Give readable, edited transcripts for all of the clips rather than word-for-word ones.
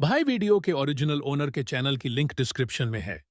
भाई वीडियो के original owner के चैनल की लिंक डिस्क्रिप्शन में है।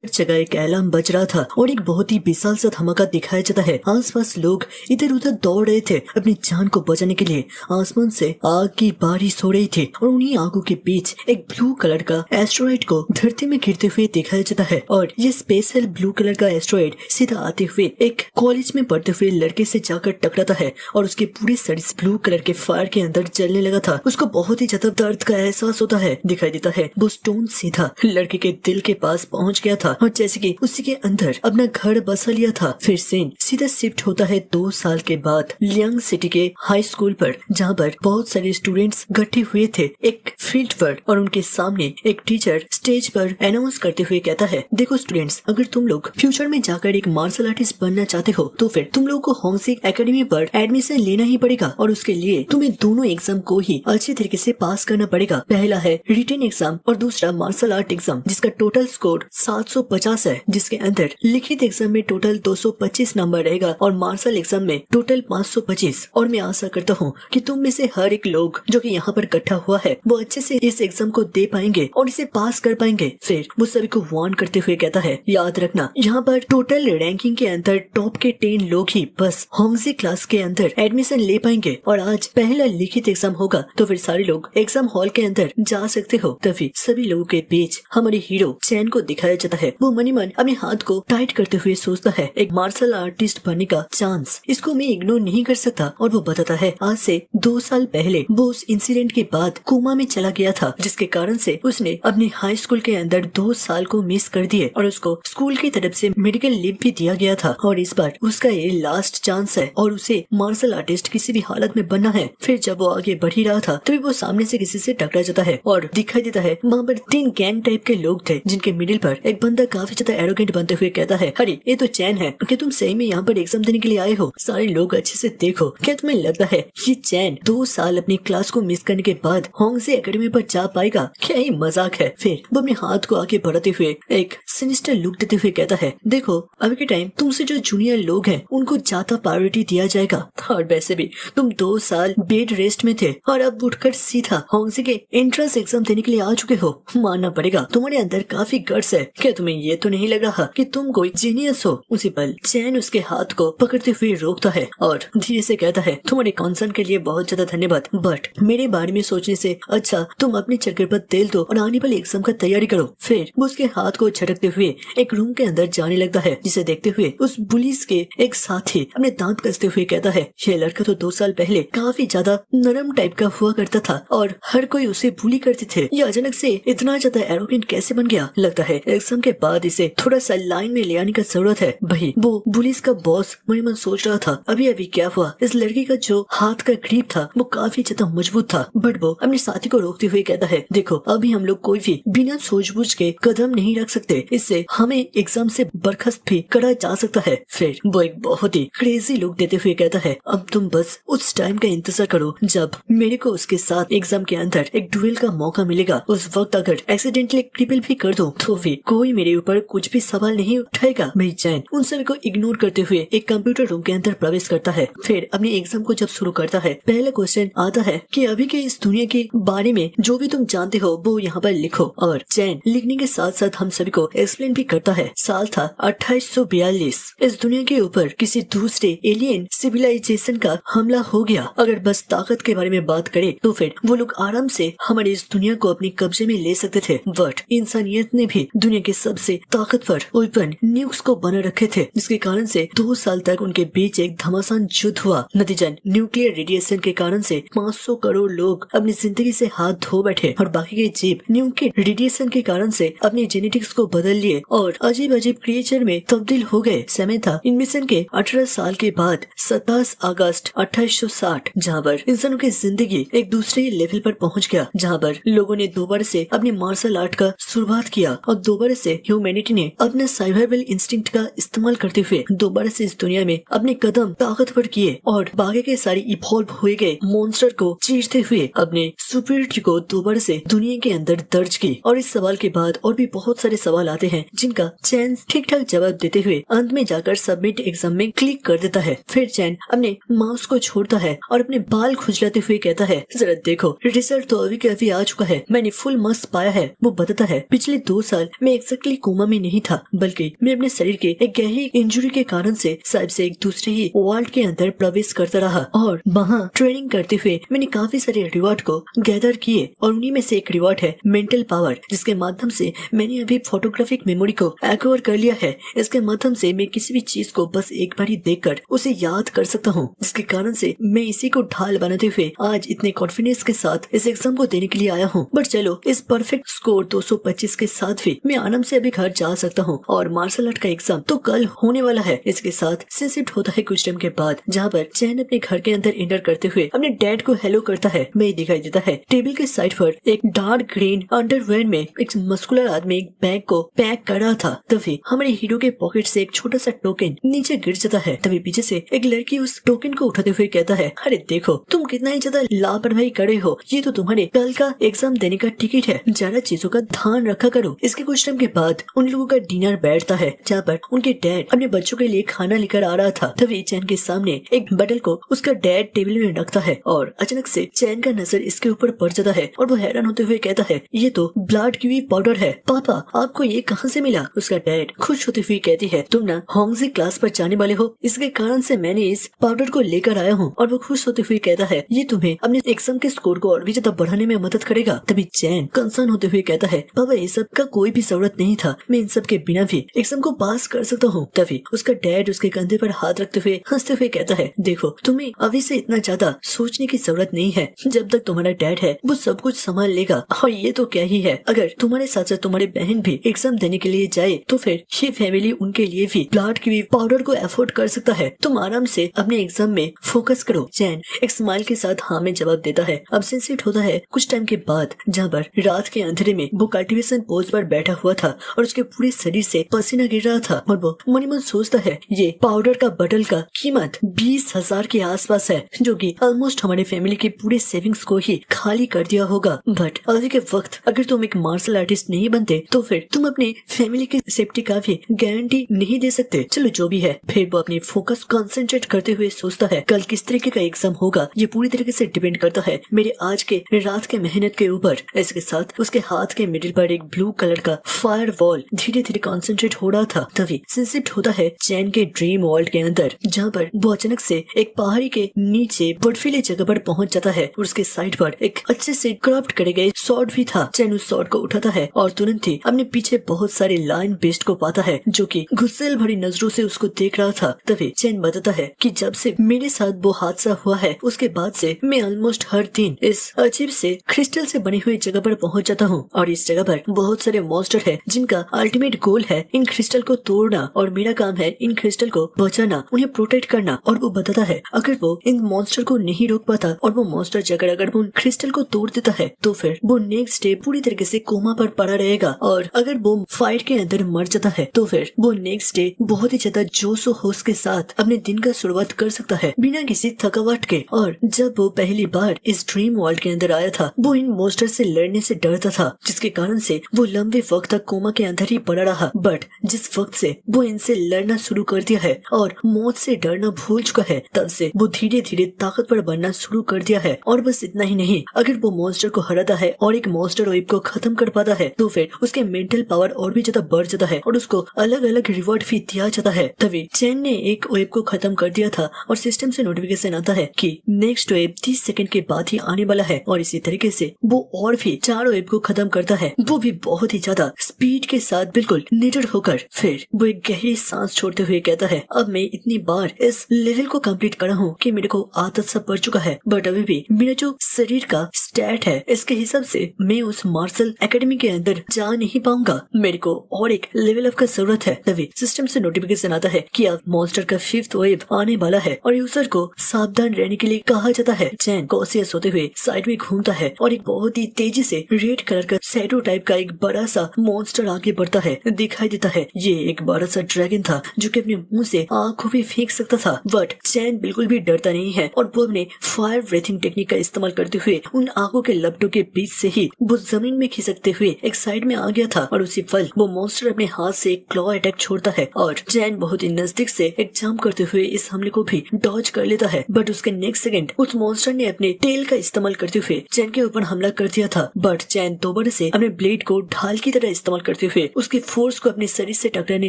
हर जगह एक अलार्म बज रहा था और एक बहुत ही विशाल सा धमाका दिखाया जाता है। आसपास लोग इधर उधर दौड़ रहे थे अपनी जान को बचाने के लिए। आसमान से आग की बारिश हो रही थी और उन्हीं आगों के बीच एक ब्लू कलर का एस्ट्रॉइड को धरती में गिरते हुए दिखाया जाता है। और ये स्पेशल ब्लू कलर का एस्ट्रॉइड सीधा आते हुए एक कॉलेज में पढ़ते हुए लड़के से जाकर टकराता है और उसके पूरे शरीर ब्लू कलर के फायर के अंदर जलने लगा था। उसको बहुत ही ज्यादा दर्द का एहसास होता है। दिखाई देता है वो स्टोन सीधा लड़के के दिल के पास पहुंच गया था और जैसे कि उसी के अंदर अपना घर बसा लिया था। फिर सीन सीधा शिफ्ट होता है 2 साल के बाद लियांग सिटी के हाई स्कूल पर, जहाँ पर बहुत सारे स्टूडेंट्स इकट्ठे हुए थे एक फील्ड पर। और उनके सामने एक टीचर स्टेज पर अनाउंस करते हुए कहता है, देखो स्टूडेंट्स, अगर तुम लोग फ्यूचर में जाकर एक मार्शल आर्टिस्ट बनना चाहते हो तो फिर तुम लोगों को होंगसी एकेडमी पर एडमिशन लेना ही पड़ेगा और उसके लिए तुम्हें दोनों एग्जाम को ही अच्छे तरीके से पास करना पड़ेगा। पहला है रिटन एग्जाम और दूसरा मार्शल आर्ट एग्जाम, जिसका टोटल स्कोर 750 है, जिसके अंदर लिखित एग्जाम में टोटल 225 नंबर रहेगा और मार्शल एग्जाम में टोटल 525। और मैं आशा करता हूँ कि तुम में से हर एक लोग जो कि यहाँ पर इकट्ठा हुआ है वो अच्छे से इस एग्जाम को दे पाएंगे और इसे पास कर पाएंगे। फिर वो सभी को वार्न करते हुए कहता है, याद रखना यहाँ पर टोटल रैंकिंग के अंदर टॉप के 10 लोग ही बस होंगसी क्लास के अंदर एडमिशन ले पाएंगे। और आज पहला लिखित एग्जाम होगा तो फिर सारे लोग एग्जाम हॉल के अंदर जा सकते हो। तभी सभी लोगों के बीच हमारे हीरो चैन को दिखाया जाता है। वो मनी मन अपने हाथ को टाइट करते हुए सोचता है, एक मार्शल आर्टिस्ट बनने का चांस, इसको मैं इग्नोर नहीं कर सकता। और वो बताता है आज से 2 साल पहले वो उस इंसिडेंट के बाद कोमा में चला गया था, जिसके कारण से उसने अपने हाई स्कूल के अंदर 2 साल को मिस कर दिए और उसको स्कूल की तरफ से मेडिकल लीव भी दिया गया था। और इस बार उसका ये लास्ट चांस है और उसे मार्शल आर्टिस्ट किसी भी हालत में बनना है। फिर जब वो आगे बढ़ ही रहा था तभी वो सामने से किसी से टकरा जाता है और दिखाई देता है वहाँ पर 3 गैंग टाइप के लोग थे, जिनके मिडिल पर एक बंदा काफी ज्यादा एरोगेंट बनते हुए कहता है, अरे ये तो चैन है, क्या तुम सही में यहाँ पर एग्जाम देने के लिए आए हो? सारे लोग अच्छे से देखो, क्या तुम्हें लगता है ये चैन 2 साल अपनी क्लास को मिस करने के बाद होंगसी एकेडमी पर जा पाएगा? क्या ये मजाक है? फिर वो अपने हाथ को आगे बढ़ाते हुए एक सिनिस्टर लुक देते हुए कहता है, देखो अभी के टाइम तुमसे जो जूनियर लोग हैं उनको ज्यादा प्रायोरिटी दिया जाएगा और वैसे भी तुम 2 साल बेड रेस्ट में थे और अब उठकर सीधा होंगसी के एंट्रेंस एग्जाम देने के लिए आ चुके हो। मानना पड़ेगा तुम्हारे अंदर काफी गट्स है। क्या तुम्हें ये तो नहीं लग रहा कि तुम कोई जीनियस हो? उसी पल चैन उसके हाथ को पकड़ते हुए रोकता है और धीरे से कहता है, तुम्हारे कंसर्न के लिए बहुत ज्यादा धन्यवाद, बट मेरे बारे में सोचने से अच्छा तुम अपने चक्कर पर तेल दो और आने वाले एग्जाम का तैयारी करो। फिर वो उसके हाथ को झटकते हुए एक रूम के अंदर जाने लगता है, जिसे देखते हुए उस पुलिस के एक साथी अपने दांत कसते हुए कहता है, ये लड़का तो 2 साल पहले काफी ज्यादा नरम टाइप का हुआ करता था और हर कोई उसे बुली करते थे, ये अचानक से इतना ज्यादा एरोगेंट कैसे बन गया? लगता है एग्जाम के बाद इसे थोड़ा सा लाइन में ले आने का जरूरत है। भाई वो पुलिस का बॉस मन मन सोच रहा था, अभी अभी क्या हुआ, इस लड़की का जो हाथ का ग्रिप था वो काफी ज्यादा मजबूत था। बट वो अपने साथी को रोकते हुए कहता है, देखो अभी हम लोग कोई भी बिना सूझबूझ के कदम नहीं रख सकते, इससे हमें एग्जाम से बर्खास्त भी करा जा सकता है। फिर वो एक बहुत ही क्रेजी लुक देते हुए कहता है, अब तुम बस उस टाइम का इंतजार करो जब मेरे को उसके साथ एग्जाम के अंदर एक डुएल का मौका मिलेगा। उस वक्त अगर एक्सीडेंटली क्रिपल भी कर दो तो भी कोई मेरे ऊपर कुछ भी सवाल नहीं उठाएगा। मेरी चैन उन सभी को इग्नोर करते हुए एक कंप्यूटर रूम के अंदर प्रवेश करता है। फिर अपने एग्जाम को जब शुरू करता है, पहला क्वेश्चन आता है कि अभी के इस दुनिया के बारे में जो भी तुम जानते हो वो यहाँ पर लिखो। और चैन लिखने के साथ साथ हम सभी को एक्सप्लेन भी करता है। साल था 2842। इस दुनिया के ऊपर किसी दूसरे एलियन सिविलाइजेशन का हमला हो गया। अगर बस ताकत के बारे में बात करें तो फिर वो लोग आराम से हमारी इस दुनिया को अपने कब्जे में ले सकते थे, बट इंसानियत ने भी दुनिया के सबसे ताकतवर वेपन न्यूक्स को बना रखे थे, जिसके कारण से 2 साल तक उनके बीच एक घमासान युद्ध हुआ। नतीजन न्यूक्लियर रेडिएशन के कारण से 500 करोड़ लोग अपनी जिंदगी से हाथ धो बैठे और बाकी के जीव न्यूक्लियर रेडिएशन के कारण से अपने जेनेटिक्स को बदल लिए और अजीब अजीब क्रिएचर में तब्दील हो गए। समय था इन मिशन के 18 साल के बाद 27 अगस्त 2860, जहाँ पर इंसानों की जिंदगी एक दूसरे लेवल पर पहुँच गया, जहाँ पर लोगों ने दोबारा से अपने मार्शल आर्ट का शुरुआत किया और दोबारा से ह्यूमैनिटी ने अपने सर्वाइवल इंस्टिंक्ट का इस्तेमाल करते हुए दोबारा से इस दुनिया में अपने कदम ताकतवर किए और बाकी के सारे इवॉल्व हुए गए मॉन्स्टर को चीरते हुए अपने सुपीरियरिटी को दोबारा से दुनिया के अंदर दर्ज की। और इस सवाल के बाद और भी बहुत सारे सवाल आते हैं जिनका चैन ठीक ठाक जवाब देते हुए अंत में जाकर सबमिट एग्जाम में क्लिक कर देता है। फिर चैन अपने माउस को छोड़ता है और अपने बाल खुजलाते हुए कहता है, जरा देखो रिजल्ट तो अभी के अभी आ चुका है, मैंने फुल मार्क्स पाया है। वो बताता है, पिछले 2 साल मैं एक्जैक्टली कोमा में नहीं था, बल्कि मैं अपने शरीर के एक गहरी इंजरी के कारण से शायद से एक दूसरे ही वर्ल्ड के अंदर प्रवेश करता रहा और वहाँ ट्रेनिंग करते हुए मैंने काफी सारे रिवॉर्ड को गैदर किए और उन्हीं में से एक रिवॉर्ड है मेंटल पावर, जिसके माध्यम से मैंने अभी फोटोग्राफिक मेमोरी को एक्वायर कर लिया है। इसके माध्यम से मैं किसी भी चीज को बस एक बार ही देखकर उसे याद कर सकता हूँ, जिसके कारण से मैं इसी को ढाल बनाते हुए आज इतने कॉन्फिडेंस के साथ इस एग्जाम को देने के लिए आया हूँ। बट चलो, इस परफेक्ट स्कोर 225 के साथ भी मैं आराम से अभी घर जा सकता हूँ और मार्शल आर्ट का एग्जाम तो कल होने वाला है। इसके साथ सीन शिफ्ट होता है कुछ टाइम के बाद, जहाँ पर चैन अपने घर के अंदर एंटर करते हुए अपने डैड को हेलो करता है। वही दिखाई देता है टेबल के साइड पर एक डार्क ग्रीन अंडरवेयर में एक मस्कुलर आदमी एक बैग को पैक कर रहा था। तभी हमारे हीरो के पॉकेट से एक छोटा सा टोकन नीचे गिर जाता है। तभी पीछे से एक लड़की उस टोकन को उठाते हुए कहता है, अरे देखो तुम कितना ही ज्यादा लापरवाही कर रहे हो, ये तो तुम्हारे कल का एग्जाम देने का टिकट है, जरा चीजों का ध्यान रखा करो। इसके कुछ टाइम के बाद उन लोगों का डिनर बैठता है, जहाँ पर उनके डैड अपने बच्चों के लिए खाना लेकर आ रहा था। तभी चैन के सामने एक बटल को उसका डैड टेबल में रखता है और अचानक से चैन का नजर इसके ऊपर पड़ जाता है और वो हैरान होते हुए कहता है, ये तो ब्लड कीवी पाउडर है, पापा आपको ये कहाँ से मिला? उसका डैड खुश होते हुए कहती है, तुम ना होंगजी क्लास पर जाने वाले हो, इसके कारण से मैंने इस पाउडर को लेकर आया हूँ। और वो खुश होते हुए कहता है, ये तुम्हें अपने एग्जाम के स्कोर को और भी ज्यादा बढ़ाने में मदद करेगा। तभी चैन कंसर्न होते हुए कहता है, पापा ये सब का कोई भी जरूरत नहीं था, मैं इन सब के बिना भी एग्जाम को पास कर सकता हूँ। तभी उसका डैड उसके कंधे पर हाथ रखते हुए हंसते हुए कहता है, देखो तुम्हें अभी से इतना ज्यादा सोचने की जरूरत नहीं है, जब तक तुम्हारा डैड है वो सब कुछ संभाल लेगा। और ये तो क्या ही है, अगर तुम्हारे साथ साथ तुम्हारी बहन भी एग्जाम देने के लिए जाए तो फिर ये फैमिली उनके लिए भी ब्लड की पाउडर को अफोर्ड कर सकता है। तुम आराम से अपने एग्जाम में फोकस करो। चैन एक स्माइल के साथ हाँ में जवाब देता है। अब सीन शिफ्ट होता है कुछ टाइम के बाद, जहाँ पर रात के अंधेरे में वो कल्टीवेशन पोस्ट पर बैठा हुआ था और उसके पूरे शरीर से पसीना गिर रहा था और वो मन ही मन सोचता है, ये पाउडर का बटल का कीमत 20,000 के आसपास है, जो कि ऑलमोस्ट हमारे फैमिली के पूरे सेविंग्स को ही खाली कर दिया होगा। बट अभी के वक्त अगर तुम एक मार्शल आर्टिस्ट नहीं बनते तो फिर तुम अपने फैमिली की सेफ्टी का भी गारंटी नहीं दे सकते। चलो जो भी है, फिर वो अपनी फोकस कंसंट्रेट करते हुए सोचता है, कल किस तरीके का एग्जाम होगा ये पूरी तरीके से डिपेंड करता है मेरे आज के रात के मेहनत के ऊपर। इसके साथ उसके हाथ के मिडिल पर एक ब्लू कलर का फायर वॉल धीरे धीरे कॉन्सेंट्रेट हो रहा था। तभी शिफ्ट होता है चैन के ड्रीम वर्ल्ड के अंदर, जहाँ पर वो अचानक से एक पहाड़ी के नीचे बर्फीले जगह पर पहुंच जाता है और उसके साइड पर एक अच्छे से क्राफ्ट करे गए स्वॉर्ड भी था। चैन उस स्वॉर्ड को उठाता है और तुरंत ही अपने पीछे बहुत सारे लायन बेस्ट को पाता है, जो कि गुस्से भरी नजरों से उसको देख रहा था। तभी चैन बताता है कि जब से मेरे साथ वो हादसा हुआ है उसके बाद से मैं ऑलमोस्ट हर दिन इस अजीब से क्रिस्टल से बनी हुई जगह पर पहुंच जाता हूँ और इस जगह पर बहुत सारे मॉन्स्टर है जिनका अल्टीमेट गोल है इन क्रिस्टल को तोड़ना और मेरा काम है इन क्रिस्टल को बचाना, उन्हें प्रोटेक्ट करना। और वो बताता है अगर वो इन मॉन्स्टर को नहीं रोक पाता और वो मॉन्स्टर जगह अगर वो क्रिस्टल को तोड़ देता है तो फिर वो नेक्स्ट डे पूरी तरीके से कोमा पर पड़ा रहेगा, और अगर वो फाइट के अंदर मर जाता है तो फिर वो नेक्स्ट डे बहुत ही ज्यादा जोश और होश के साथ अपने दिन का शुरुआत कर सकता है बिना किसी थकावट के। और जब वो पहली बार इस ड्रीम वर्ल्ड के अंदर आया था वो इन मॉन्स्टर से लड़ने से डरता था, जिसके कारण से वो लंबे वक्त तक कोमा के अंदर ही पड़ा रहा। बट जिस वक्त से वो इनसे लड़ना शुरू कर दिया है और मौत से डरना भूल चुका है, तब से वो धीरे धीरे ताकतवर बनना शुरू कर दिया है। और बस इतना ही नहीं, अगर वो मॉन्स्टर को हराता है और एक मॉन्स्टर वेव को खत्म कर पाता है तो फिर उसके मेंटल पावर और भी ज्यादा बढ़ जाता है और उसको अलग अलग रिवॉर्ड भी दिया जाता है। तभी चैन ने एक वेव को खत्म कर दिया था और सिस्टम से नोटिफिकेशन आता है कि नेक्स्ट वेव 30 सेकंड के बाद ही आने वाला है। और इसी तरीके से वो और भी 4 वेव को खत्म करता है, वो भी बहुत ही ज्यादा स्पीड के साथ बिल्कुल निडर होकर। फिर वो एक गहरी सांस छोड़ते हुए कहता है, अब मैं इतनी बार इस लेवल को कंप्लीट करा हूँ कि मेरे को आदत सा पड़ चुका है, बट अभी भी मेरा जो शरीर का स्टैट है इसके हिसाब से मैं उस मार्शल एकेडमी के अंदर जा नहीं पाऊंगा, मेरे को और एक लेवल अप का जरूरत है। तभी सिस्टम से नोटिफिकेशन आता है कि अब मॉन्स्टर का 5th वेव आने वाला है और यूजर को सावधान रहने के लिए कहा जाता है। चैन कॉशियस होते हुए साइड में घूमता है और एक बहुत ही तेजी से रेड कलर का शैडो टाइप का एक बड़ा सा मॉन्स्टर आगे बढ़ता है, दिखाई देता है। ये एक बड़ा सा ड्रैगन था जो कि अपने मुंह से आग को भी फेंक सकता था, बट चैन बिल्कुल भी डरता नहीं है और वो अपने फायर ब्रीथिंग टेक्निक का इस्तेमाल करते हुए उन आंखों के लपटों के बीच से ही वो जमीन में खिसकते हुए एक साइड में आ गया था और उसी पल वो मॉन्स्टर अपने हाथ से एक क्लॉ अटैक छोड़ता है और चैन बहुत ही नजदीक से एक जंप करते हुए इस हमले को भी डॉज कर लेता है। बट उसके नेक्स्ट सेकंड उस मॉन्स्टर ने अपने टेल का इस्तेमाल करते हुए चैन के ऊपर हमला कर दिया था। बट चैन दोबारा से अपने ब्लेड को ढाल की तरह इस्तेमाल करते हुए उसके फोर्स को अपने शरीर से टकराने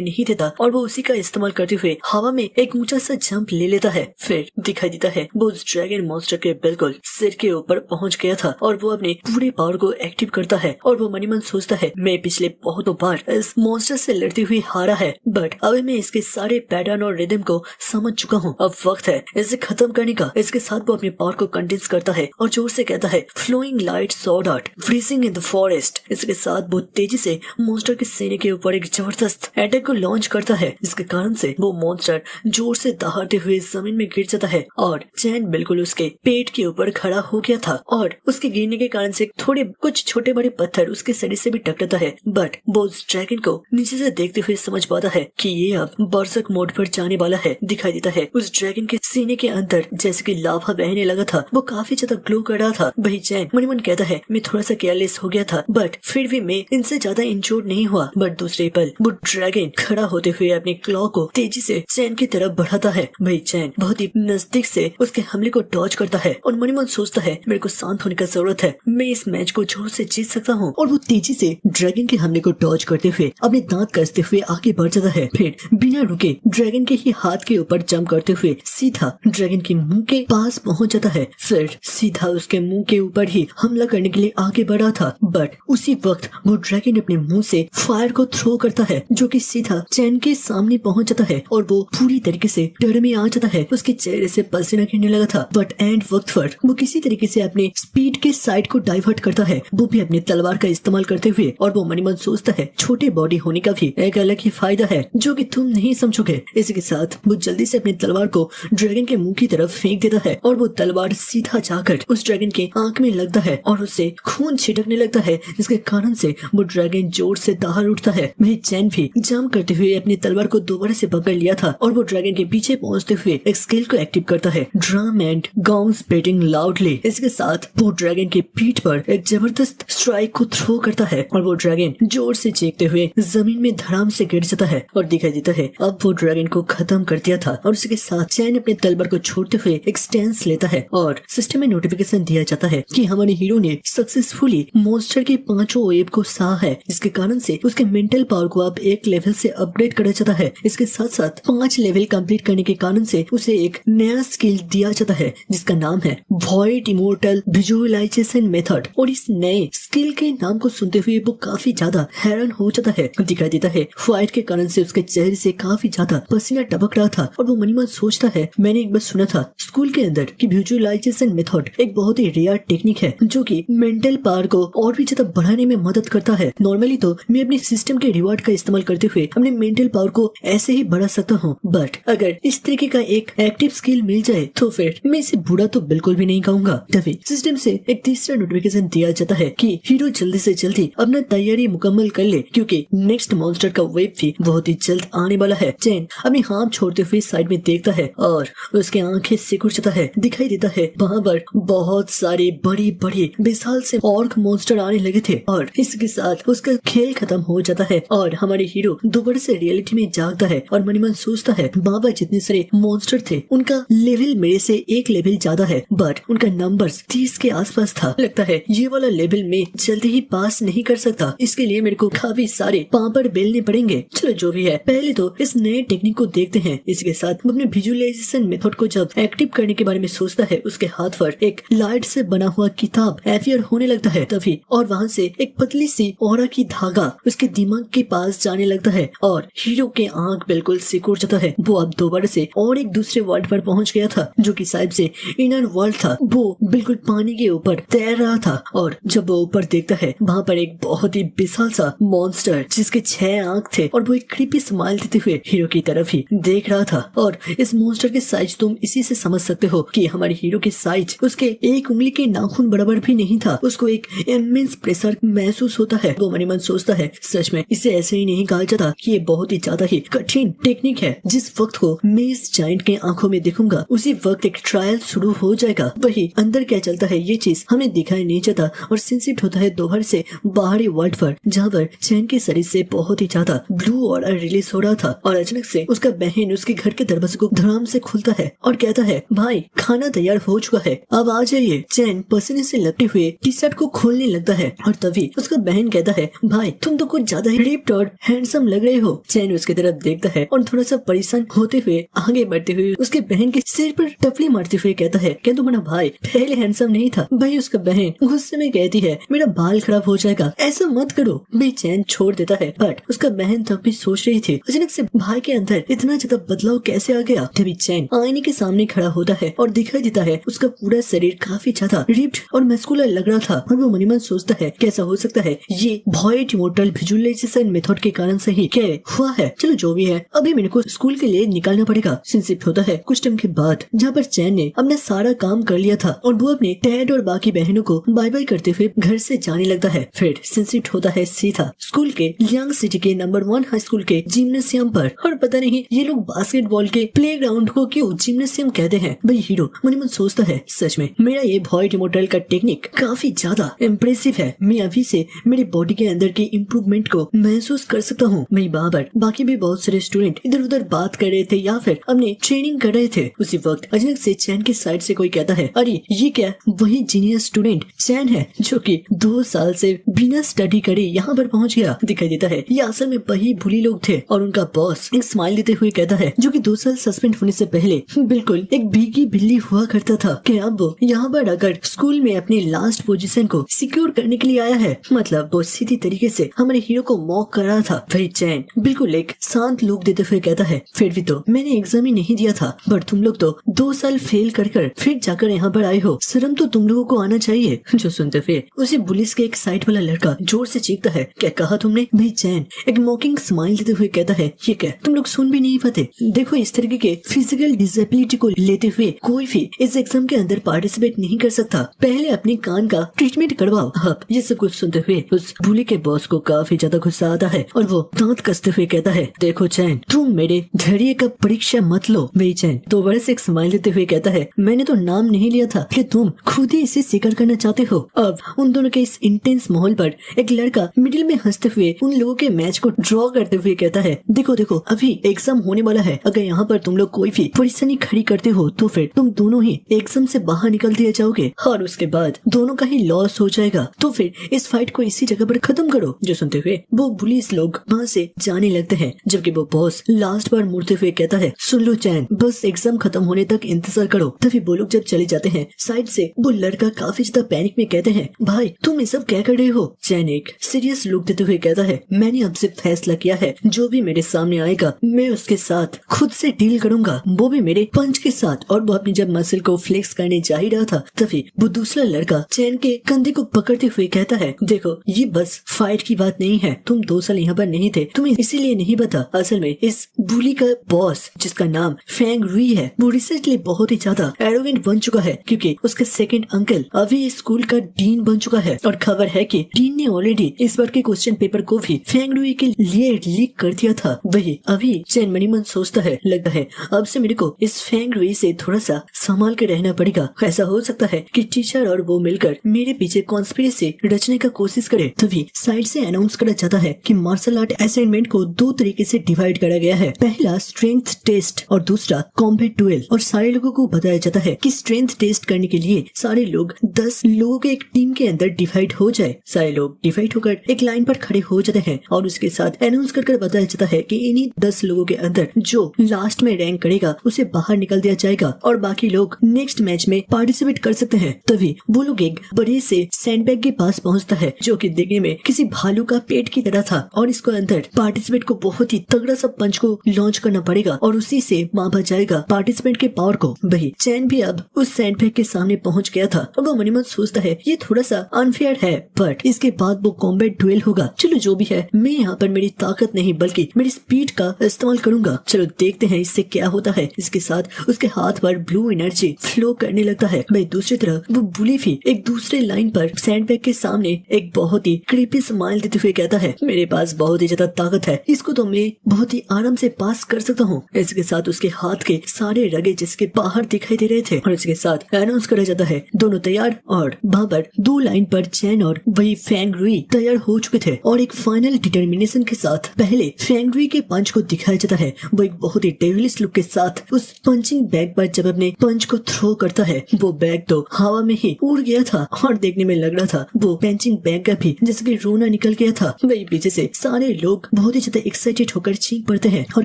नहीं देता और वो उसी का इस्तेमाल करते हुए हवा में एक ऊंचा सा जंप ले लेता है। फिर दिखाई देता है वो उस ड्रैगन मॉन्स्टर के बिल्कुल सिर के ऊपर पहुंच गया था और वो अपने पूरे पावर को एक्टिव करता है और वो मनी मन सोचता है मैं पिछले बहुतों बार इस मॉन्स्टर से लड़ती हुई हारा है, बट अब मैं इसके सारे पैटर्न और रिदम को समझ चुका हूँ। अब वक्त है इसे खत्म करने का। इसके साथ वो अपने पावर को कंडेंस करता है और जोर से कहता है flowing light sword art freezing in the forest. इसके साथ वो तेजी से मॉन्स्टर के सीने के ऊपर एक जबरदस्त अटैक को लॉन्च करता है, जिसके कारण से वो मॉन्स्टर जोर से दहाड़ते हुए जमीन में गिर जाता है और चैन बिल्कुल उसके पेट के ऊपर खड़ा हो गया था और उसके गिरने के कारण से थोड़े कुछ छोटे बड़े पत्थर उसके शरीर से भी टकराता है। बट वो उस ड्रैगन को नीचे से देखते हुए समझ पाता है कि ये अब बरसक मोड पर जाने वाला है। दिखाई देता है उस ड्रैगन के सीने के अंदर जैसे कि लावा बहने लगा था, वो काफी ज्यादा ग्लो कर रहा था। वही चैन मन मन कहता है मैं थोड़ा सा केयरलेस हो गया था, बट फिर भी मैं इनसे ज्यादा इंजोर्ड नहीं हुआ। बट दूसरे पल वो ड्रैगन खड़ा होते हुए अपने क्लॉ को तेजी से चैन की तरफ बढ़ाता है। वही चैन बहुत ही नजदीक से उसके हमले को डॉज करता है और मन मन सोचता है मेरे को शांत होने का जरूरत है, मैं इस मैच को जोर से जीत सकता हूँ। और वो तेजी से ड्रैगन के हमले को डॉज करते हुए अपने दांत कसते हुए आगे बढ़ जाता है। फिर बिना रुके ड्रैगन के ही हाथ के ऊपर जंप करते हुए सीधा ड्रैगन के मुंह के पास पहुंच जाता है। फिर सीधा उसके मुंह के ऊपर ही हमला करने के लिए आगे बढ़ा था, बट उसी वक्त वो ड्रैगन अपने मुंह से फायर को थ्रो करता है जो कि सीधा चैन के सामने पहुंच जाता है और वो पूरी तरीके से डर में आ जाता है। उसके चेहरे से पसीना गिरने लगा था, बट एंड वक्त पर वो किसी तरीके से अपने स्पीड के साइड को डाइवर्ट करता है, वो भी अपनी तलवार का इस्तेमाल करते हुए। और वो मन मन सोचता है छोटे बॉडी होने का भी एक अलग ही फायदा है जो कि तुम नहीं समझोगे। इसी के साथ वो जल्दी से अपनी तलवार को ड्रैगन के मुंह की तरफ फेंक देता है और वो तलवार सीधा जाकर उस ड्रैगन के आंख में लगता है और उससे खून छिटकने लगता है, जिसके कारण से वो ड्रैगन जोर से दहाड़ उठता है। वही चैन भी जंप करते हुए अपनी तलवार को दोबारा से पकड़ लिया था और वो ड्रैगन के पीछे पहुंचते हुए एक स्किल को एक्टिव करता है, ड्रम एंड गॉन्ग्स बीटिंग लाउडली। इसके साथ वो ड्रैगन के पीठ पर एक जबरदस्त स्ट्राइक को थ्रो करता है और वो ड्रैगन जोर से चीखते हुए जमीन में धड़ाम से गिर जाता है। और दिखाई देता है अब वो ड्रैगन को खत्म कर दिया था और उसके साथ चैन अपने तलवार को छोड़ते हुए एक स्टैंस लेता है और सिस्टम में नोटिफिकेशन दिया जाता है कि हमारे हीरो ने सक्सेसफुली मॉन्स्टर के 5 वेव को सहा है, जिसके कारण से उसके मेंटल पावर को अब एक लेवल से अपग्रेड करा जाता है। इसके साथ साथ 5 लेवल कंप्लीट करने के कारण से उसे एक नया स्किल दिया जाता है जिसका नाम है वॉइड इमोर्टल विजुअलाइजेशन मेथड। और इस नए स्किल के नाम को सुनते हुए वो काफी ज्यादा हैरान हो जाता है। दिखाई देता है फाइट के कारण से उसके चेहरे से काफी ज्यादा पसीना टपक रहा था और वो मनी मन सोचता है मैंने एक बार सुना था स्कूल के अंदर कि विजुअलाइजेशन मेथड एक बहुत ही रेयर टेक्निक है जो कि मेंटल पावर को और भी ज्यादा बढ़ाने में मदद करता है। नॉर्मली तो मैं अपने सिस्टम के रिवार्ड का इस्तेमाल करते हुए अपने मेंटल पावर को ऐसे ही बढ़ा सकता हूँ, बट अगर इस तरीके का एक एक्टिव स्किल मिल जाए तो फिर मैं इसे बुरा तो बिल्कुल भी नहीं कहूंगा। तभी सिस्टम से एक तीसरा नोटिफिकेशन दिया जाता है कि हीरो जल्दी से जल्दी अपना तैयारी मुकम्मल कर ले क्योंकि नेक्स्ट मॉन्स्टर का वेव भी बहुत ही जल्द आने वाला है। चैन अपनी हाथ छोड़ते हुए साइड में देखता है और उसके आंखें सिकुड़ जाता है। दिखाई देता है वहाँ पर बहुत सारे बड़ी बड़ी विशाल से ऑर्क मॉन्स्टर आने लगे थे और इसके साथ उसका खेल खत्म हो जाता है और हमारे हीरो दोबारा से रियलिटी में जागता है और मन मन सोचता है बाबा जितने सारे मॉन्स्टर थे उनका लेवल मेरे से एक लेवल ज्यादा है, बट उनका नंबर 30 के आसपास था। लगता है ये वाला लेवल में जल्दी ही पास नहीं कर सकता, इसके लिए मेरे को काफी सारे पापड़ बेलने पड़ेंगे। चलो जो भी है पहले तो इस नए टेक्निक को देखते हैं। इसके साथ अपने विजुअलाइजेशन मेथड को जब एक्टिव करने के बारे में सोचता है उसके हाथ पर एक लाइट से बना हुआ किताब एफियर होने लगता है तभी, और वहाँ से एक पतली सी ऑरा की धागा उसके दिमाग के पास जाने लगता है और हीरो के आंख बिल्कुल सिकुड़ जाता है। वो अब दोबारा से और एक दूसरे वर्ल्ड पर पहुंच गया था जो कि शायद से इनर वर्ल्ड था। वो बिल्कुल पानी के ऊपर तैर रहा था और जब वो ऊपर देखता है वहाँ पर एक बहुत ही विशाल सा मॉन्स्टर जिसके 6 आंख थे और वो एक क्रीपी स्माइल देते हुए हीरो की तरफ ही देख रहा था। और इस मॉन्स्टर के साइज तुम इसी से समझ सकते हो कि हमारे हीरो के साइज उसके एक उंगली के नाखून बराबर भी नहीं था। उसको एक इमेंस प्रेशर महसूस होता है। वो मन ही मन सोचता है सच में इसे ऐसे ही नहीं कहा जाता कि ये बहुत ही ज्यादा ही कठिन टेक्निक है। जिस वक्त को मैं इस जायंट के आंखों में देखूंगा उसी वक्त एक ट्रायल शुरू हो जाएगा। वही अंदर क्या चलता है ये चीज हमें दिखाई नहीं जाता और सीन शिफ्ट होता है दोबारा से बाहरी वर्ल्ड पर, जहाँ पर चैन के शरीर से बहुत ही ज्यादा ब्लू ऑरा रिलीज हो रहा था और अचानक से उसका बहन उसके घर के दरवाजे को धड़ाम से खुलता है और कहता है, भाई खाना तैयार हो चुका है, अब आ जाइए। चैन पसीने से लपटे हुए टी शर्ट को खोलने लगता है और तभी उसका बहन कहता है, भाई तुम तो कुछ ज्यादा ही रिप्ड और हैंडसम लग रहे हो। चैन उसकी तरफ देखता है और थोड़ा सा परेशान होते हुए आगे बढ़ते हुए उसके बहन के सिर पर टपली मारते हुए कहता है, क्या तुम्हारा भाई पहले हैंडसम नहीं था? भाई उसका बहन गुस्से में कहती है, मेरा बाल खराब हो जाएगा, ऐसा मत करो। भाई चैन छोड़ देता है, बट उसका बहन तब भी सोच रही थी अचानक से भाई के अंदर इतना ज्यादा बदलाव कैसे आ गया। तभी चैन आईने के सामने खड़ा होता है और दिखाई देता है उसका पूरा शरीर काफी ज्यादा रिप्ड और मस्कुलर लग रहा था और वो मन ही मन सोचता है, कैसा हो सकता है ये वॉइड इमोर्टल विजुअलाइजेशन मेथड के कारण से ही क्या हुआ है। चलो जो भी है, अभी मेरे को स्कूल के लिए निकालना पड़ेगा। सीन शिफ्ट होता है कुछ टाइम के बाद, जहाँ पर चैन ने अपना सारा काम कर लिया था और वो अपने डैड और बाकी बहनों को बाय बाय करते हुए घर से जाने लगता है। फिर सीन शिफ्ट होता है सीधा स्कूल के लियांग सिटी के नंबर 1 हाई स्कूल के जिम्नेशियम पर। और पता नहीं ये लोग बास्केटबॉल के प्लेग्राउंड को क्यों जिम्नेशियम कहते हैं। भाई हीरो मन ही मन सोचता है, सच में मेरा ये वॉइड इमोर्टल का टेक्निक काफी ज्यादा इम्प्रेसिव है, मैं अभी से मेरी बॉडी के अंदर की इम्प्रूवमेंट को महसूस कर सकता हूँ। वही बाबर बाकी भी बहुत सारे स्टूडेंट इधर उधर बात कर रहे थे या फिर अपने ट्रेनिंग कर रहे थे। उसी वक्त अचानक से चैन के साइड से कोई कहता है, अरे ये क्या वही जीनियस स्टूडेंट चैन है जो कि 2 साल से बिना स्टडी करे यहाँ पर पहुँच गया। दिखाई देता है ये असल में वही बुली लोग थे और उनका बॉस एक स्माइल देते हुए कहता है, जो कि 2 साल सस्पेंड होने से पहले बिल्कुल एक भीगी बिल्ली हुआ करता था, कि अब वो यहाँ पर आकर स्कूल में अपनी लास्ट पोजीशन को सिक्योर करने के लिए आया है। मतलब वो सीधी तरीके से हमारे हीरो को मॉक कर रहा था। वही चैन बिल्कुल एक शांत लुक देते हुए कहता है, फिर भी तो मैंने एग्जाम ही नहीं दिया था, बट तुम लोग तो 2 साल फेल कर फिर जाकर यहाँ पर आए हो, शर्म तो तुम लोगों को आना चाहिए। जो सुनते हुए उसी पुलिस के एक साइड वाला लड़का जोर से चीखता है, क्या कहा तुमने? भाई चैन एक मॉकिंग स्माइल देते हुए कहता है, ये क्या तुम लोग सुन भी नहीं पाते? देखो इस तरीके के फिजिकल डिसेबिलिटी को लेते हुए कोई भी इस एग्जाम के अंदर पार्टिसिपेट नहीं कर सकता, पहले अपने कान का ट्रीटमेंट करवाओ। अब ये सब कुछ सुनते हुए उस बुली के बॉस को काफी ज्यादा गुस्सा आता है और वो दांत कसते हुए कहता है, देखो चैन तुम मेरे धैर्य का परीक्षा मत लो। वही चैन तो बड़े से एक स्माइल देते हुए कहता है, मैंने तो नाम नहीं लिया था कि तुम खुद ही इसे स्वीकार करना चाहते हो। अब उन दोनों के इस इंटेंस माहौल पर एक लड़का मिडिल में हंसते हुए उन लोगों के मैच को ड्रॉ करते हुए कहता है, देखो देखो अभी एग्जाम होने वाला है, अगर यहाँ पर तुम लोग कोई भी परेशानी खड़ी करते हो तो फिर तुम दोनों ही एग्जाम से बाहर निकल दिए जाओगे और उसके बाद दोनों का ही लॉस हो जाएगा, तो फिर इस फाइट को इसी जगह पर खत्म करो। जो सुनते हुए वो पुलिस लोग वहाँ से जाने लगते हैं, जबकि वो बॉस लास्ट बार मुड़ते हुए कहता है, सुन लो चैन बस एग्जाम खत्म होने तक इंतजार करो। तभी वो लोग जब चले जाते हैं साइड से वो लड़का काफी ज्यादा पैनिक में कहते हैं, भाई तुम ये सब क्या कर रहे हो? चैन एक सीरियस लुक देते हुए कहता है, मैंने अब से फैसला किया है, जो भी मेरे सामने आएगा मैं उसके साथ खुद से डील करूंगा, वो भी मेरे पंच के साथ। और वो अपनी जब मसल को फ्लेक्स करने जा ही रहा था तभी वो दूसरा लड़का चैन के कंधे को पकड़ते हुए कहता है, देखो ये बस फाइट की बात नहीं है, तुम 2 साल यहाँ पर नहीं थे, तुम्हें इसीलिए नहीं पता, असल में इस बुली का बॉस जिसका नाम फेंग रुई है वो रिसेंटली बहुत ही ज्यादा एरोगेंट बन चुका है, क्योंकि उसका सेकंड अंकल अभी इस स्कूल का डीन बन चुका है और खबर है कि डीन ने ऑलरेडी इस बार के क्वेश्चन पेपर को भी फेंग रुई के लिए लीक कर दिया था। वही अभी चैन मनी मन सोचता है, लगता है अब से मेरे को इस फेंग रुई से थोड़ा सा संभाल के रहना पड़ेगा, ऐसा हो सकता है कि टीचर और वो मिलकर मेरे पीछे कॉन्स्पिरेसी रचने का कोशिश करे। तभी साइड से अनाउंस करा जाता है कि मार्शल आर्ट असाइनमेंट को 2 तरीके से डिवाइड करा गया है, पहला स्ट्रेंथ टेस्ट और दूसरा कॉम्बैट डुएल। और सारे लोगों को बताया जाता है कि स्ट्रेंथ टेस्ट करने के लिए सारे लोग 10 लोगों के एक टीम के अंदर डिवाइड हो जाए। सारे लोग डिवाइड होकर एक लाइन पर खड़े हो जाते हैं और उसके साथ अनाउंस कर बताया जाता है कि इन्हीं 10 लोगों के अंदर जो लास्ट में रैंक करेगा उसे बाहर निकल दिया जाएगा और बाकी लोग नेक्स्ट मैच में पार्टिसिपेट कर सकते हैं। तभी वो लोग एक बड़े से सैंडबैग के पास पहुंचता है जो कि देखने में किसी भालू का पेट की तरह था और इसको अंदर पार्टिसिपेट को बहुत ही तगड़ा सा पंच को लॉन्च करना पड़ेगा और उसी से मापा जाएगा पार्टिसिपेंट के पावर को। वही चैन भी अब उस सैंडबैग के सामने पहुंच गया था और वो मन ही मन सोचता है ये थोड़ा सा अनफेयर है, बट इसके बाद वो कॉम्बैट डुएल होगा। चलो जो भी है, मैं यहाँ पर मेरी ताकत ताकत नहीं बल्कि मेरी स्पीड का इस्तेमाल करूंगा। चलो देखते हैं इससे क्या होता है। इसके साथ उसके हाथ पर ब्लू एनर्जी फ्लो करने लगता है। भाई दूसरी तरफ वो बुली भी एक दूसरे लाइन पर सैंडबैग के सामने एक बहुत ही क्रीपी स्माइल देते हुए कहता है, मेरे पास बहुत ही ज्यादा ताकत है, इसको तो मैं बहुत ही आराम से पास कर सकता हूँ। इसके साथ उसके हाथ के सारे रगे जिसके बाहर दिखाई दे रहे थे और इसके साथ अनाउंस करा जाता है, दोनों तैयार। और वहाँ पर 2 लाइन पर चैन और वही फेंग रुई तैयार हो चुके थे और एक फाइनल डिटर्मिनेशन के साथ पहले फेंग रुई के पंच को दिखाया जाता है। वो एक बहुत ही डेविलिश लुक के साथ उस पंचिंग बैग पर जब अपने पंच को थ्रो करता है, वो बैग तो हवा में ही उड़ गया था और देखने में लग रहा था वो पंचिंग बैग का भी जैसे कि रोना निकल गया था। वही पीछे से सारे लोग बहुत ही ज्यादा एक्साइटेड होकर चीख पड़ते हैं और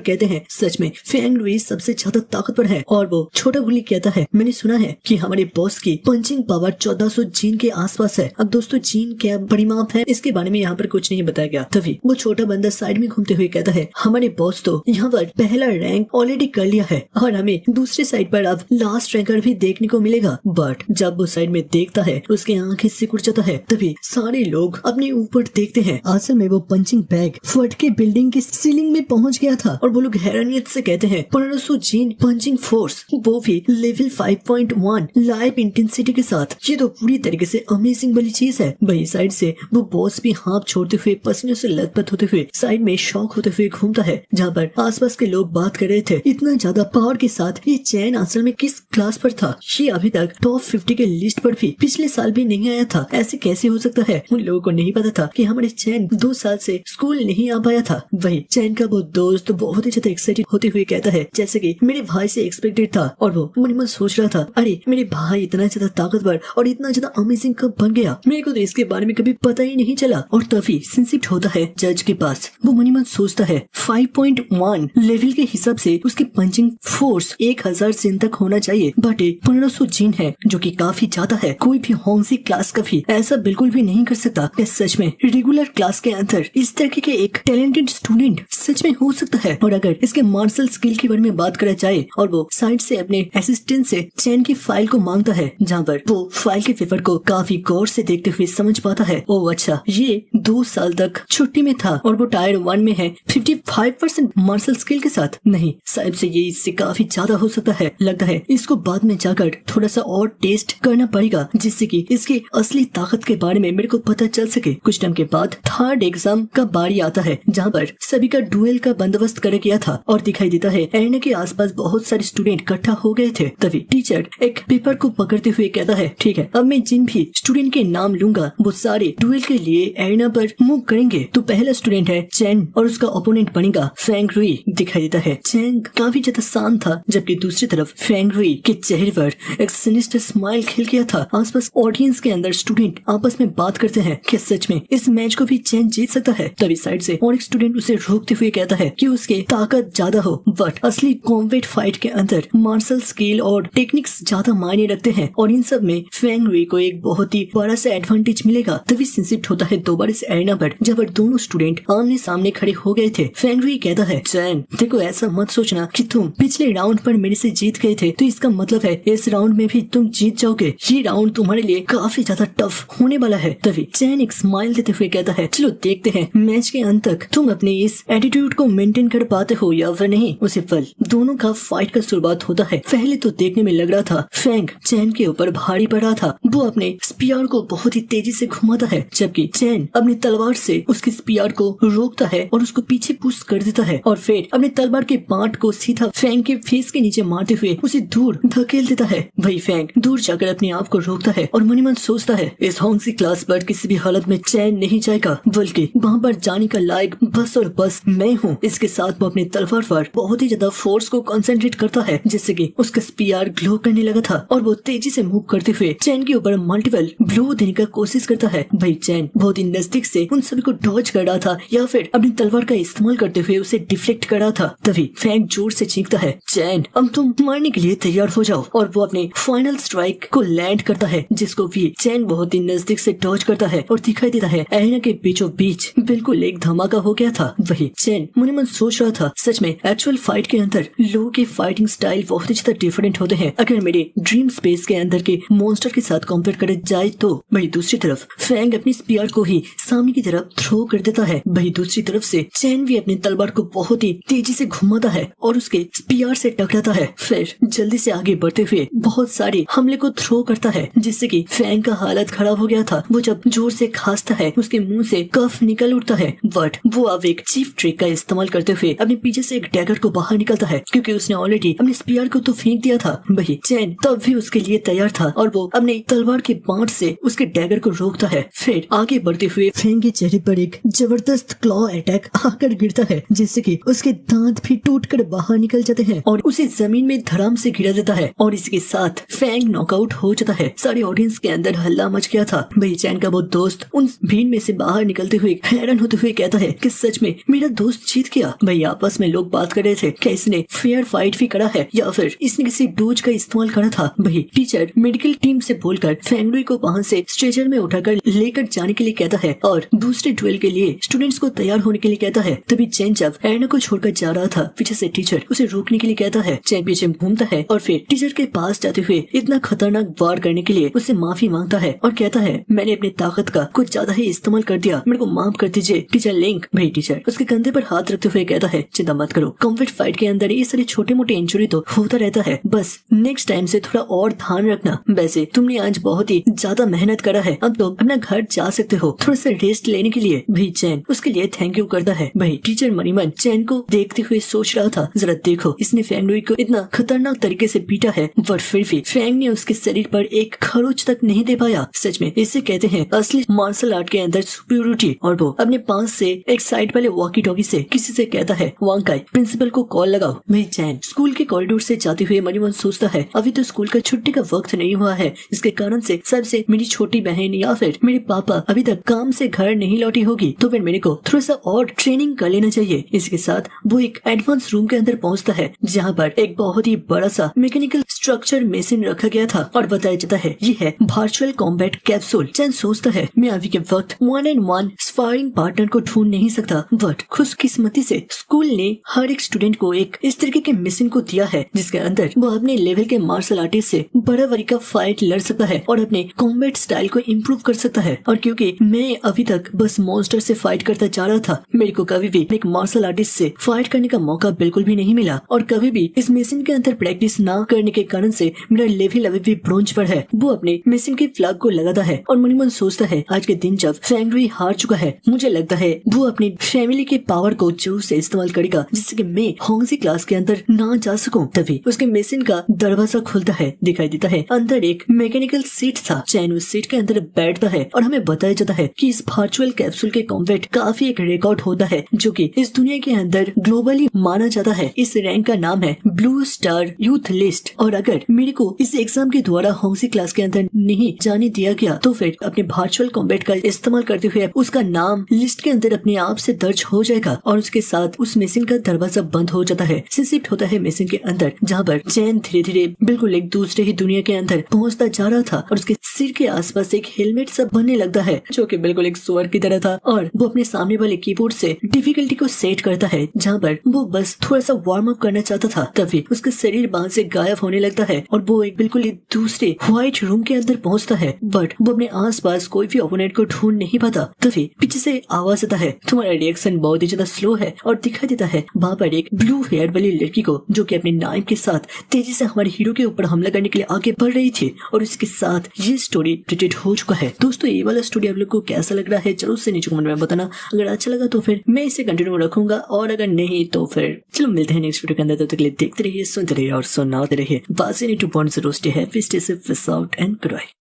कहते हैं, सच में फेंग रुई सबसे ज्यादा ताकतवर है। और वो छोटा बुली कहता है, मैंने सुना है कि हमारे बॉस की पंचिंग पावर 1400 जीन के आसपास है। अब दोस्तों जीन क्या परिमाप है इसके बारे में यहाँ पर कुछ नहीं बताया गया। तभी वो छोटा बंदा साइड में घूमते हुए कहता है, हमारे बॉस तो यहाँ पर पहला रैंक ऑलरेडी कर लिया है और हमें दूसरी साइड पर अब लास्ट रैंकर भी देखने को मिलेगा। बट जब वो साइड में देखता है उसकी आंखें सिकुड़ जाता है। तभी सारे लोग अपने ऊपर देखते हैं। असल में वो पंचिंग बैग फट के बिल्डिंग की सीलिंग में पहुंच गया था और वो लोग हैरानियत से कहते हैं, 1500 जीन पंचिंग फोर्स, वो भी लेवल 5.1 लाइव इंटेंसिटी के साथ, ये तो पूरी तरीके से अमेजिंग वाली चीज है। वही साइड से वो बॉस भी हाथ छोड़ते हुए पसीने से लथपथ होते हुए साइड में शॉक होते हुए घूमता है। जहाँ पर आसपास के लोग बात कर रहे थे, इतना ज्यादा पावर के साथ ये चैन असल में किस क्लास पर था? ये अभी तक टॉप 50 के लिस्ट पर भी पिछले साल भी नहीं आया था। ऐसे कैसे हो सकता है? उन लोगों को नहीं पता था कि हमारे चैन 2 साल से स्कूल नहीं आ पाया था। वही चैन का वो दोस्त बहुत ही ज्यादा एक्साइटेड होते हुए कहता है, जैसे कि मेरे भाई से एक्सपेक्टेड था। और वो मन में सोच रहा था, अरे मेरे भाई इतना ज्यादा ताकतवर और इतना ज्यादा अमेजिंग कब बन गया? मेरे को तो इसके बारे में कभी पता ही नहीं चला। और तभी सिंसिप्ट होता है जज के पास। वो मन ही मन सोचता है, 5.1 लेवल के हिसाब से उसकी पंचिंग फोर्स 1000 जीन तक होना चाहिए, बट 1500 जीन है जो कि काफी ज्यादा है। कोई भी होंगजी क्लास का भी ऐसा बिल्कुल भी नहीं कर सकता। क्या सच में रेगुलर क्लास के अंदर इस तरह के एक टैलेंटेड स्टूडेंट सच में हो सकता है? और अगर इसके मार्शल स्किल के बारे में बात करा जाए, और वो साइड से अपने असिस्टेंट से चैन की फाइल को मांगता है, जहाँ पर वो फाइल के पेपर को काफी गौर से देखते हुए समझ पाता है, ओ अच्छा ये 2 साल तक छुट्टी में था और वो टायर 1 में है 55% मार्शल स्किल के साथ। नहीं, शायद से ये इससे काफी ज्यादा हो सकता है। लगता है इसको बाद में जाकर थोड़ा सा और टेस्ट करना पड़ेगा, जिससे कि इसकी असली ताकत के बारे में मेरे को पता चल सके। कुछ टाइम के बाद थर्ड एग्जाम का बारी आता है, जहाँ पर सभी का डुएल का बंदोबस्त कर गया था और दिखाई देता है एरिना के आसपास बहुत सारे स्टूडेंट इकट्ठा हो गए थे। तभी टीचर एक पेपर को पकड़ते हुए कहता है, ठीक है, अब मैं जिन भी स्टूडेंट के नाम लूंगा वो सारे डुएल के लिए एरिना पर मूव करेंगे। तो पहला स्टूडेंट है चैन और उसका ओपोनेंट बनेगा फेंग रुई। दिखाई देता है चैन काफी ज्यादा शांत था, जबकि दूसरी तरफ फेंग रुई के चेहरे पर एक सिनिस्टर स्माइल खिल गया था। आसपास ऑडियंस के अंदर स्टूडेंट आपस में बात करते हैं कि सच में इस मैच को भी चैन जीत सकता है। तभी साइड से और एक स्टूडेंट उसे रोकते हुए कहता है कि उसके ताकत ज्यादा हो, बट असली कॉम्बैट फाइट के अंदर मार्शल स्किल और टेक्निक्स ज्यादा मायने रखते हैं और इन सब में फेंग रुई को एक बहुत ही बड़ा सा एडवांटेज मिलेगा। तभी सिंसिप्ट होता है दोबारा इस एरिना पर, जब दोनों स्टूडेंट आमने सामने खड़े हो गए थे। फेंग रुई कहता है, चैन देखो ऐसा मत सोचना कि तुम पिछले राउंड पर मेरे से जीत गए थे तो इसका मतलब है इस राउंड में भी तुम जीत जाओगे। ये राउंड तुम्हारे लिए काफी ज्यादा टफ होने वाला है। तभी चैन एक स्माइल देते हुए कहता है, चलो देखते हैं मैच के अंत तक तुम अपने इस एटीट्यूड को मेंटेन कर पाते हो या फिर नहीं। उसे फल दोनों का फाइट का शुरुआत होता है। पहले तो देखने में लग रहा था फेंग चैन के ऊपर भारी पड़ रहा था। वो अपने स्पीयर को बहुत ही तेजी से घुमाता है, जबकि चैन अपनी तलवार से उसके स्पीयर को रोकता है और उसको पीछे पुश कर देता है और फिर अपने तलवार के बांट को सीधा फेंग के फेस के नीचे मारते हुए उसे दूर धकेल देता है। वही फेंग दूर जाकर अपने आप को रोकता है और मन ही मन सोचता है, इस होंगजी क्लास पर किसी भी हालत में चैन नहीं जाएगा, बल्कि वहाँ पर जाने का लायक बस और बस मैं हूँ। इसके साथ वो अपने तलवार पर बहुत ही ज्यादा फोर्स को कंसंट्रेट करता है, जिससे कि उसका स्पीयर ग्लो करने लगा था और वो तेजी से मूव करते हुए चैन के ऊपर मल्टीपल ब्लो देने का कोशिश करता है। भाई चैन बहुत ही नजदीक से उन सभी को डॉज कर रहा था या फिर अपनी तलवार का इस्तेमाल करते हुए उसे डिफ्लेक्ट कर रहा था। तभी फेंग जोर से चीखता है, चैन अब तुम मारने के लिए तैयार हो जाओ, और वो अपने फाइनल स्ट्राइक को लैंड करता है, जिसको भी चैन बहुत ही नजदीक से डॉज करता है और दिखाई देता है एरिना के बीचों बीच बिल्कुल एक धमाका हो गया था। वही चैन मन ही मन सोच रहा था, सच में एक्चुअल फाइट के अंदर लोगों के फाइटिंग स्टाइल बहुत ही ज्यादा डिफरेंट होते हैं। अगर मेरे ड्रीम स्पेस के अंदर के मॉन्स्टर के साथ कंपेयर करे जाए तो वही दूसरी तरफ फेंग अपनी स्पीयर को ही सामने की तरफ थ्रो कर देता है। वही दूसरी तरफ तरफ से चैन भी अपनी तलवार को बहुत ही तेजी से घुमाता है और उसके स्पीयर से टकराता है। फिर जल्दी से आगे बढ़ते हुए बहुत सारे हमले को थ्रो करता है, जिससे कि फैंग का हालत खराब हो गया था। वो जब जोर से खांसता है उसके मुंह से कफ निकल उठता है, बट वो अब एक चीफ ट्रिक का इस्तेमाल करते हुए अपने पीछे से एक डैगर को बाहर निकलता है, क्योंकि उसने ऑलरेडी अपने स्पीयर को तो फेंक दिया था। वही चैन तब भी उसके लिए तैयार था और वो अपने तलवार के बाण से उसके डैगर को रोकता है। फिर आगे बढ़ते हुए फैंग के चेहरे पर एक जबरदस्त क्लॉ अटैक आकर गिरता है, जिससे कि उसके दांत भी टूटकर बाहर निकल जाते हैं और उसे जमीन में धड़ाम से गिरा देता है और इसके साथ फैंग नॉकआउट हो जाता है। सारे ऑडियंस के अंदर हल्ला मच गया था। वही चैन का वो दोस्त उन भीड़ में से बाहर निकलते हुए हैरान होते हुए कहता है कि सच में मेरा दोस्त जीत गया। वही आपस में लोग बात कर रहे थे कि इसने फेयर फाइट भी करा है या फिर इसने किसी डोज का इस्तेमाल करा था। वही टीचर मेडिकल टीम से बोलकर फैंगडुई को वहाँ से स्ट्रेचर में उठाकर लेकर जाने के लिए कहता है और दूसरे ड्यूएल के लिए स्टूडेंट्स को तैयार होने के लिए कहता है। तभी चैन जब एरना को छोड़कर जा रहा था, पीछे से टीचर उसे रोकने के लिए कहता है। चैन पीछे घूमता है और फिर टीचर के पास जाते हुए इतना खतरनाक वार करने के लिए उससे माफी मांगता है और कहता है मैंने अपनी ताकत का कुछ ज्यादा ही इस्तेमाल कर दिया, मेरे को माफ कर दीजिए टीचर लिंक। भाई टीचर उसके कंधे पर हाथ रखते हुए कहता है चिंता मत करो, कॉम्बैट फाइट के अंदर ये सारे छोटे मोटे इंजरी तो होता रहता है, बस नेक्स्ट टाइम से थोड़ा और ध्यान रखना। वैसे तुमने आज बहुत ही ज्यादा मेहनत करा है, अब तो अपना घर जा सकते हो थोड़ा सा रेस्ट लेने के लिए। भाई चैन उसके लिए थैंक यू करता है। भाई टीचर मनीमन चैन को देखते हुए सोच रहा था जरा देखो इसने फैंगडुई को इतना खतरनाक तरीके से पीटा है, पर फिर भी फैंग ने उसके शरीर पर एक खरोच तक नहीं दे पाया। सच में इसे कहते हैं असली मार्शल आर्ट के अंदर सुपीरियरिटी। और वो अपने पास से एक साइड वाले वॉकी टॉकी से किसी से कहता है वांकाई प्रिंसिपल को कॉल लगाओ। भाई चैन स्कूल के कॉरिडोर से जाते हुए मनीमन सोचता है अभी तो स्कूल का छुट्टी का वक्त नहीं हुआ है, इसके कारण से सबसे मेरी छोटी बहन या फिर मेरे पापा अभी तक काम से घर नहीं लौटी होगी, तो फिर मेरे को थोड़ा सा और ट्रेनिंग कर लेना चाहिए। इसके साथ वो एक एडवांस रूम के अंदर पहुंचता है जहाँ पर एक बहुत ही बड़ा सा मैकेनिकल स्ट्रक्चर मशीन रखा गया था और बताया जाता है ये है वर्चुअल कॉम्बैट कैप्सूल। चैन सोचता है मैं अभी के वक्त 1-on-1 स्पारिंग पार्टनर को ढूंढ नहीं सकता, बट खुशकिस्मती से स्कूल ने हर एक स्टूडेंट को एक इस तरीके के मशीन को दिया है जिसके अंदर वो अपने लेवल के मार्शल आर्टिस्ट से बराबरी का फाइट लड़ सकता है और अपने कॉम्बैट स्टाइल को इम्प्रूव कर सकता है। और क्योंकि मैं अभी तक बस मॉन्स्टर से फाइट करता जा रहा था, मेरे को कभी भी एक मार्शल आर्टिस्ट से फाइट करने का मौका बिल्कुल भी नहीं मिला और कभी भी इस मशीन के अंदर प्रैक्टिस ना करने के कारण से मेरा लेवल अभी भी ब्रोंज पर है। वो अपने मशीन के फ्लैग को लगाता है और मन ही मन सोचता है आज के दिन जब फैंगडुई हार चुका है, मुझे लगता है वो अपनी फैमिली के पावर को जरूर से इस्तेमाल करेगा जिससे कि मैं होंगजी क्लास के अंदर ना जा सकूं। तभी उसके मशीन का दरवाजा खुलता है, दिखाई देता है अंदर एक मैकेनिकल सीट था। चैन उस सीट के अंदर बैठता है और हमें बताया जाता है कि इस वर्चुअल कैप्सूल के कॉम्बैट काफी एक रिकॉर्ड होता है जो कि इस दुनिया के अंदर ग्लोबली माना जाता है। इस रैंक का नाम है ब्लू स्टार यूथ लिस्ट और अगर मेरे को इस एग्जाम के द्वारा होंगजी क्लास के अंदर नहीं जाने दिया गया तो फिर अपने वर्चुअल कॉम्बैट का इस्तेमाल करते हुए उसका नाम लिस्ट के अंदर अपने आप से दर्ज हो जाएगा और उसके साथ उस मशीन का दरवाजा बंद हो जाता है। शिफ्ट होता है मशीन के अंदर जहाँ पर चैन धीरे धीरे बिल्कुल एक दूसरे ही दुनिया के अंदर पहुंचता जा रहा था और उसके सिर के आसपास एक हेलमेट सा बनने लगता है जो कि बिल्कुल एक स्वर की तरह था और वो अपने सामने वाले कीबोर्ड से डिफिकल्टी को सेट करता है जहाँ पर वो बस थोड़ा सा वार्म अप करना चाहता था। तभी उसका शरीर बांध से गायब होने लगता है और वो एक बिल्कुल दूसरे व्हाइट रूम के अंदर पहुंचता है, बट वो अपने आसपास कोई भी ओपोनेंट को ढूंढ नहीं पाता। तभी पीछे से आवाज आता है तुम्हारा रिएक्शन बहुत ही ज्यादा स्लो है और दिखाई देता है वहाँ पर एक ब्लू हेयर वाली लड़की को जो कि अपने नाइफ के साथ तेजी से हमारे हीरो के ऊपर हमला करने के लिए आगे बढ़ रही थी और इसके साथ ये स्टोरी डिटेक्ट हो चुका है। दोस्तों ये वाला स्टोरी आप लोग को कैसा लग रहा है जरूर से नीचे कमेंट में बताना। अगर अच्छा लगा तो फिर मैं इसे कंटिन्यू रखूंगा और अगर नहीं तो फिर चलो मिलते हैं नेक्स्ट वीडियो के अंदर। तब तक के लिए देखते रहिए, सुनते रहिए और सुनाते रहिए। बाजी नहीं टू पॉइंट से रोस्टे है फिस्ट से फिस आउट एंड गुड बाय।